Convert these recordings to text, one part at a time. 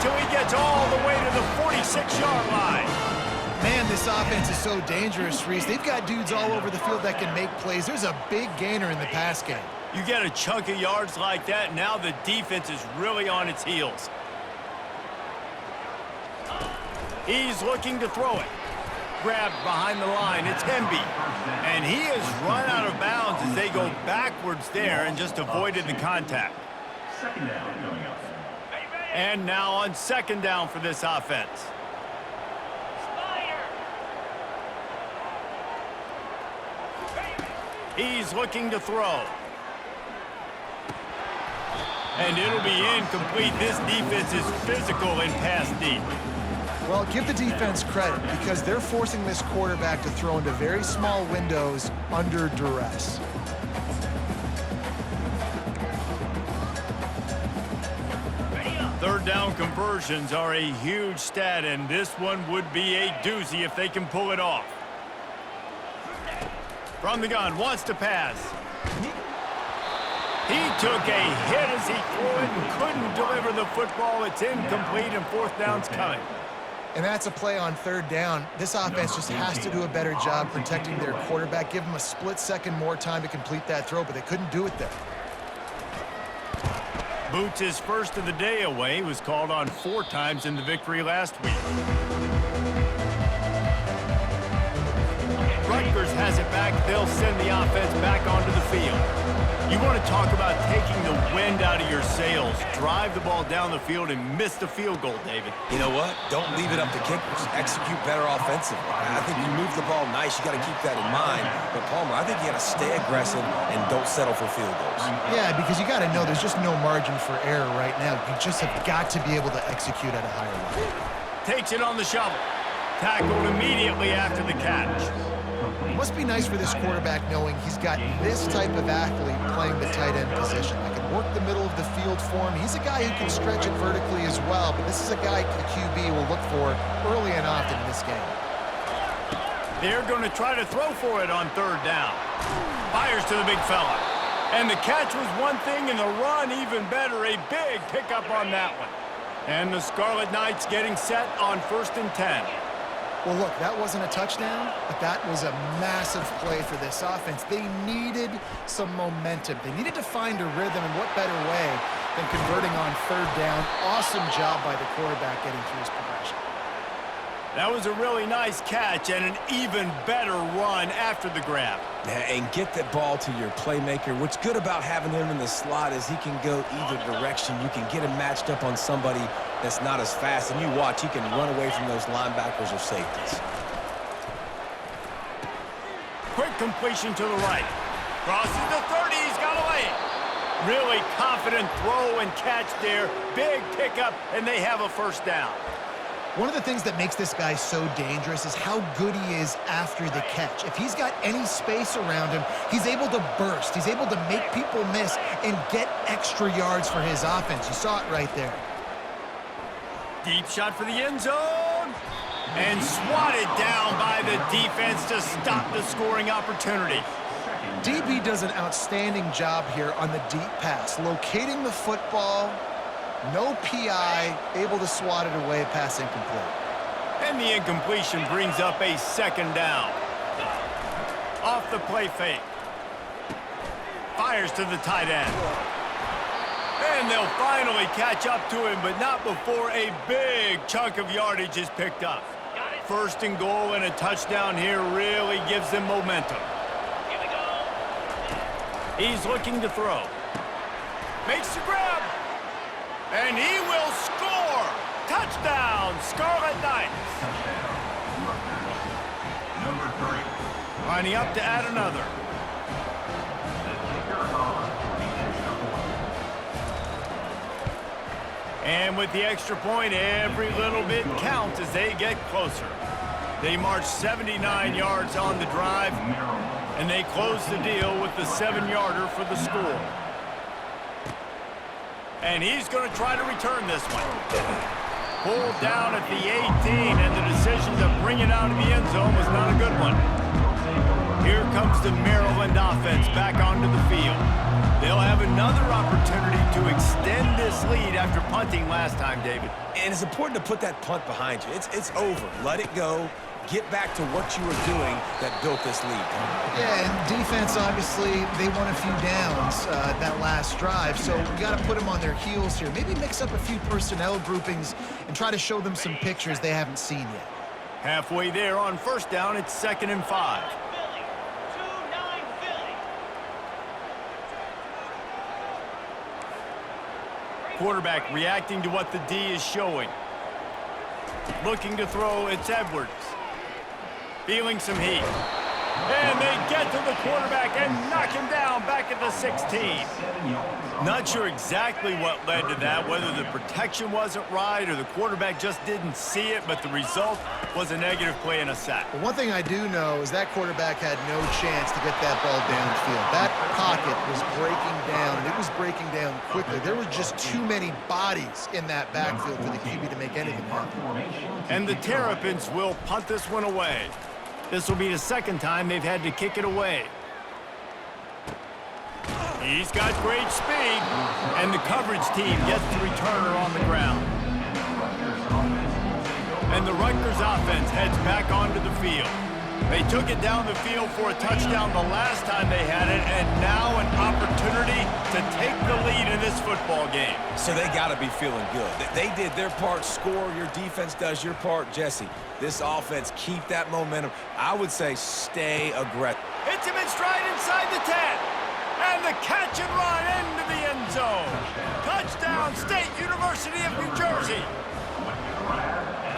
till he gets all the way to the 46-yard line. Man, this offense is so dangerous, Reese. They've got dudes all over the field that can make plays. There's a big gainer in the pass game. You get a chunk of yards like that, now the defense is really on its heels. He's looking to throw it. Grabbed behind the line, it's Hemby. And he has run out of bounds as they go backwards there and just avoided the contact. Second down coming up. And now on second down for this offense. He's looking to throw. And it'll be incomplete. This defense is physical in pass deep. Well, give the defense credit because they're forcing this quarterback to throw into very small windows under duress. Third down conversions are a huge stat, and this one would be a doozy if they can pull it off. From the gun, wants to pass. He took a hit as he threw it and couldn't deliver the football. It's incomplete, and fourth down's coming. And that's a play on third down. This offense just has to do a better job protecting their quarterback. Give them a split second more time to complete that throw, but they couldn't do it there. Boots his first of the day away. He was called on 4 times in the victory last week. Rutgers has it back. They'll send the offense back onto the field. You want to talk about taking the wind out of your sails. Drive the ball down the field and miss the field goal, David. You know what? Don't leave it up to kickers. Execute better offensively. I think you move the ball nice. You got to keep that in mind. But, Palmer, I think you got to stay aggressive and don't settle for field goals. Yeah, because you got to know there's just no margin for error right now. You just have got to be able to execute at a higher level. Takes it on the shovel. Tackled immediately after the catch. It must be nice for this quarterback knowing he's got this type of athlete playing the tight end position. I can work the middle of the field for him. He's a guy who can stretch it vertically as well, but this is a guy the QB will look for early and often in this game. They're going to try to throw for it on third down. Fires to the big fella. And the catch was one thing, and the run even better. A big pickup on that one. And the Scarlet Knights getting set on 1st and 10. Well, look, that wasn't a touchdown, but that was a massive play for this offense. They needed some momentum. They needed to find a rhythm, and what better way than converting on third down. Awesome job by the quarterback getting through his progression. That was a really nice catch and an even better run after the grab. And get that ball to your playmaker. What's good about having him in the slot is he can go either direction. You can get him matched up on somebody that's not as fast, and you watch, he can run away from those linebackers or safeties. Quick completion to the right. Crosses the 30, he's got away. Really confident throw and catch there. Big pickup, and they have a first down. One of the things that makes this guy so dangerous is how good he is after the catch. If he's got any space around him, he's able to burst. He's able to make people miss and get extra yards for his offense. You saw it right there. Deep shot for the end zone. And swatted down by the defense to stop the scoring opportunity. DB does an outstanding job here on the deep pass, locating the football. No PI, able to swat it away, pass incomplete. And the incompletion brings up a second down. Off the play fake. Fires to the tight end. And they'll finally catch up to him, but not before a big chunk of yardage is picked up. First and goal and a touchdown here really gives them momentum. He's looking to throw. Makes the grab. And he will score! Touchdown, Scarlet Knights! Number 3. Lining up to add another. And with the extra point, every little bit counts as they get closer. They march 79 yards on the drive, and they close the deal with the 7-yarder for the score. And he's going to try to return this one. Pulled down at the 18, and the decision to bring it out of the end zone was not a good one. Here comes the Maryland offense back onto the field. They'll have another opportunity to extend this lead after punting last time, David. And it's important to put that punt behind you. It's over. Let it go. Get back to what you were doing that built this lead. Yeah, and defense, obviously, they won a few downs that last drive, so we got to put them on their heels here. Maybe mix up a few personnel groupings and try to show them some pictures they haven't seen yet. Halfway there on first down, it's 2nd and 5. Quarterback reacting to what the D is showing. Looking to throw, it's Edwards. Feeling some heat. And they get to the quarterback and knock him down back at the 16. Not sure exactly what led to that, whether the protection wasn't right or the quarterback just didn't see it, but the result was a negative play and a sack. But one thing I do know is that quarterback had no chance to get that ball downfield. That pocket was breaking down, and it was breaking down quickly. There were just too many bodies in that backfield for the QB to make anything happen. And the Terrapins will punt this one away. This will be the second time they've had to kick it away. He's got great speed, and the coverage team gets the returner on the ground. And the Rutgers offense heads back onto the field. They took it down the field for a touchdown the last time they had it, and now an opportunity to take the lead in this football game. So they got to be feeling good. They did their part, score. Your defense does your part. Jesse, this offense, keep that momentum. I would say stay aggressive. Hits him in stride inside the 10. And the catch and run into the end zone. Touchdown, State University of New Jersey.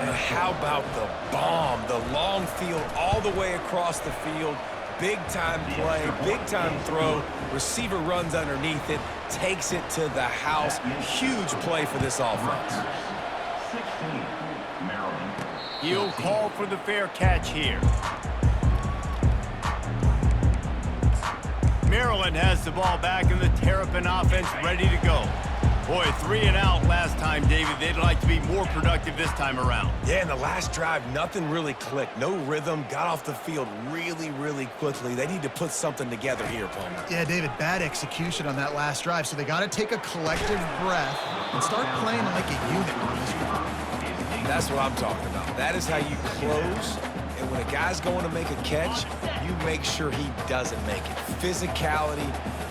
And how about the bomb, the long field all the way across the field. Big-time play, big-time throw. Receiver runs underneath it, takes it to the house. Huge play for this offense. 16, Maryland. He'll call for the fair catch here. Maryland has the ball back and the Terrapin offense ready to go. Boy, 3 and out last time, David. They'd like to be more productive this time around. Yeah, in the last drive, nothing really clicked. No rhythm, got off the field really, really quickly. They need to put something together here, Palmer. Yeah, David, bad execution on that last drive, so they got to take a collective breath and start playing like a unit on this one. That's what I'm talking about. That is how you close, and when a guy's going to make a catch, you make sure he doesn't make it. Physicality,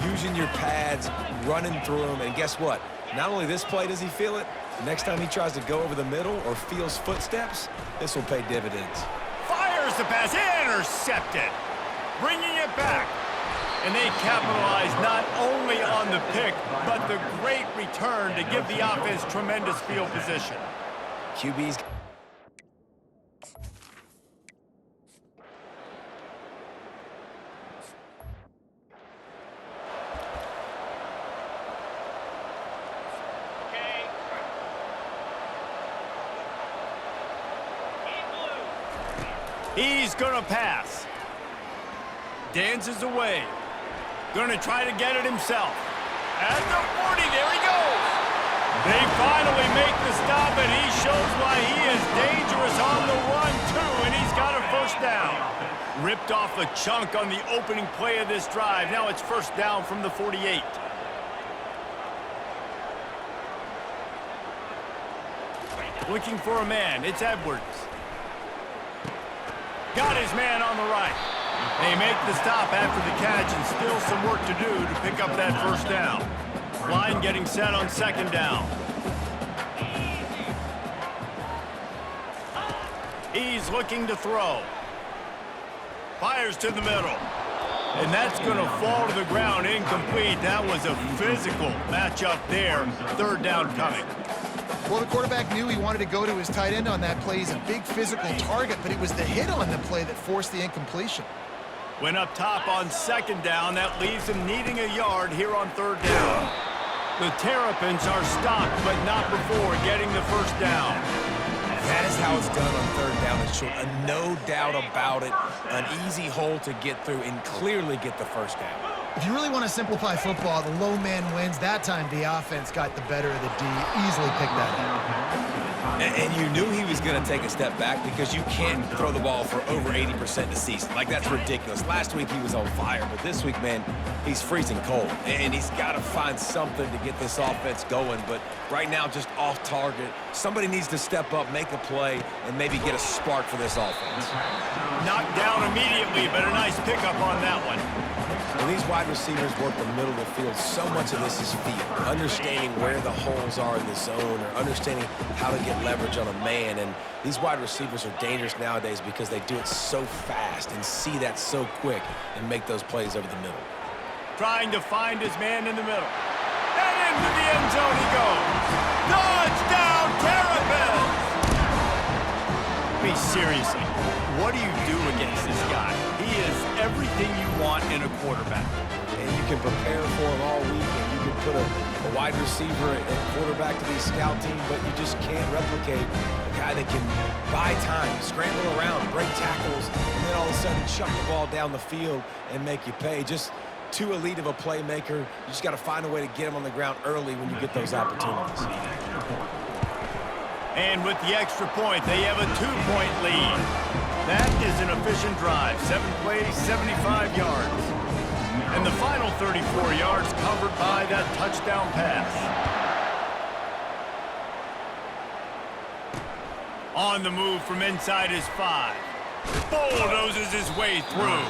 using your pads, running through them, and guess what? Not only this play does he feel it, next time he tries to go over the middle or feels footsteps, this will pay dividends. Fires the pass, intercepted, bringing it back. And they capitalize not only on the pick, but the great return to give the offense tremendous field position. QB's... He's gonna pass. Dances away. Gonna try to get it himself. At the 40, there he goes. They finally make the stop, and he shows why he is dangerous on the run, too, and he's got a first down. Ripped off a chunk on the opening play of this drive. Now it's first down from the 48. Looking for a man. It's Edwards. Got his man on the right. They make the stop after the catch, and still some work to do to pick up that first down. Line getting set on second down. He's looking to throw. Fires to the middle. And that's going to fall to the ground incomplete. That was a physical matchup there. Third down coming. Well, the quarterback knew he wanted to go to his tight end on that play. He's a big physical target, but it was the hit on the play that forced the incompletion. Went up top on second down. That leaves him needing a yard here on third down. The Terrapins are stopped, but not before getting the first down. That is how it's done on third down and short. No doubt about it. An easy hole to get through and clearly get the first down. If you really want to simplify football, the low man wins. That time, the offense got the better of the D. Easily picked that up. And you knew he was going to take a step back because you can't throw the ball for over 80% the season. Like, that's ridiculous. Last week he was on fire, but this week, man, he's freezing cold. And he's got to find something to get this offense going. But right now, just off target. Somebody needs to step up, make a play, and maybe get a spark for this offense. Knocked down immediately, but a nice pickup on that one. When these wide receivers work the middle of the field, so much of this is feel. Understanding where the holes are in the zone or understanding how to get leverage on a man. And these wide receivers are dangerous nowadays because they do it so fast and see that so quick and make those plays over the middle. Trying to find his man in the middle. And into the end zone he goes. Touchdown, Terrapins! I mean, seriously, what do you do against this guy? He is everything you want in a quarterback. And you can prepare for him all week, and you can put a wide receiver at quarterback to be a scout team, but you just can't replicate a guy that can buy time, scramble around, break tackles, and then all of a sudden chuck the ball down the field and make you pay. Just too elite of a playmaker. You just got to find a way to get him on the ground early when you get those opportunities. And with the extra point, they have a 2-point lead. That is an efficient drive. 7 plays, 75 yards. And the final 34 yards covered by that touchdown pass. On the move from inside his 5. Bulldozes his way through.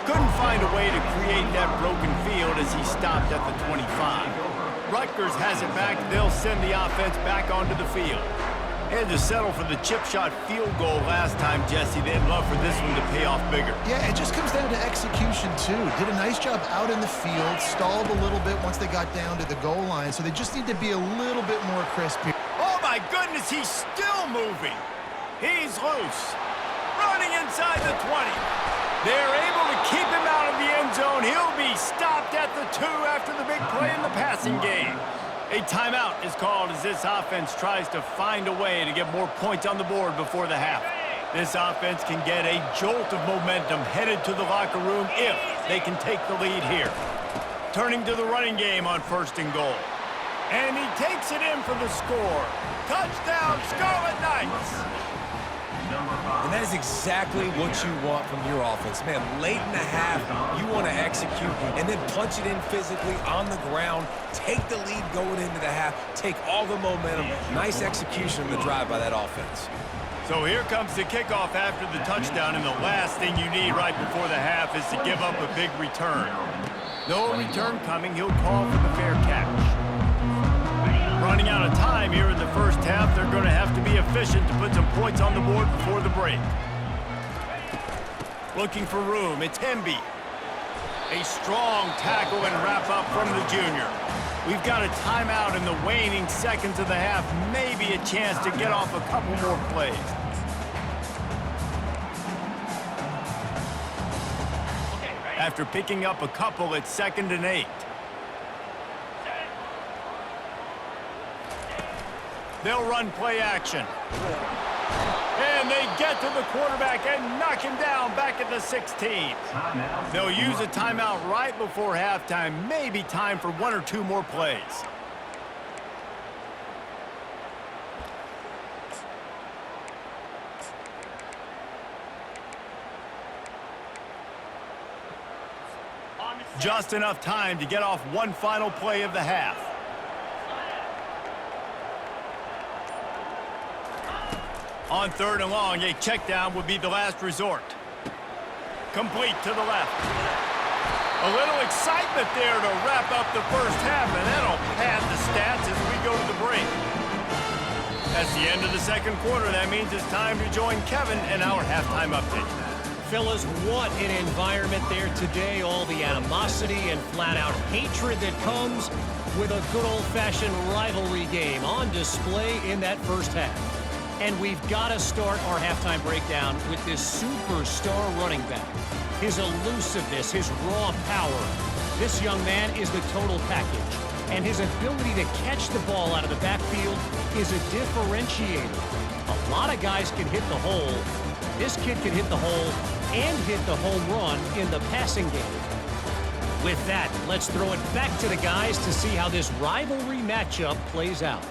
Couldn't find a way to create that broken field as he stopped at the 25. Rutgers has it back. They'll send the offense back onto the field. Had to settle for the chip shot field goal last time, Jesse. They'd love for this one to pay off bigger. Yeah, it just comes down to execution, too. Did a nice job out in the field, stalled a little bit once they got down to the goal line, so they just need to be a little bit more crisp here. Oh, my goodness, he's still moving. He's loose. Running inside the 20. They're able to keep him out of the end zone. He'll be stopped at the 2 after the big play in the passing game. A timeout is called as this offense tries to find a way to get more points on the board before the half. This offense can get a jolt of momentum headed to the locker room if they can take the lead here. Turning to the running game on 1st and goal. And he takes it in for the score. Touchdown, Scarlet Knights! And that is exactly what you want from your offense. Man, late in the half, you want to execute and then punch it in physically on the ground, take the lead going into the half, take all the momentum. Nice execution of the drive by that offense. So here comes the kickoff after the touchdown, and the last thing you need right before the half is to give up a big return. No return coming, he'll call for the fair catch. Running out of time here in the first half, they're going to have to be efficient to put some points on the board before the break. Looking for room, it's Hemby. A strong tackle and wrap up from the junior. We've got a timeout in the waning seconds of the half, maybe a chance to get off a couple more plays. After picking up a couple, it's 2nd and 8. They'll run play action. And they get to the quarterback and knock him down back at the 16. They'll use a timeout right before halftime. Maybe time for 1 or 2 more plays. Just enough time to get off one final play of the half. On 3rd and long, a check down would be the last resort. Complete to the left. A little excitement there to wrap up the first half, and that'll pad the stats as we go to the break. That's the end of the 2nd quarter. That means it's time to join Kevin in our halftime update. Fellas, what an environment there today. All the animosity and flat-out hatred that comes with a good old-fashioned rivalry game on display in that first half. And we've got to start our halftime breakdown with this superstar running back. His elusiveness, his raw power. This young man is the total package. And his ability to catch the ball out of the backfield is a differentiator. A lot of guys can hit the hole. This kid can hit the hole and hit the home run in the passing game. With that, let's throw it back to the guys to see how this rivalry matchup plays out.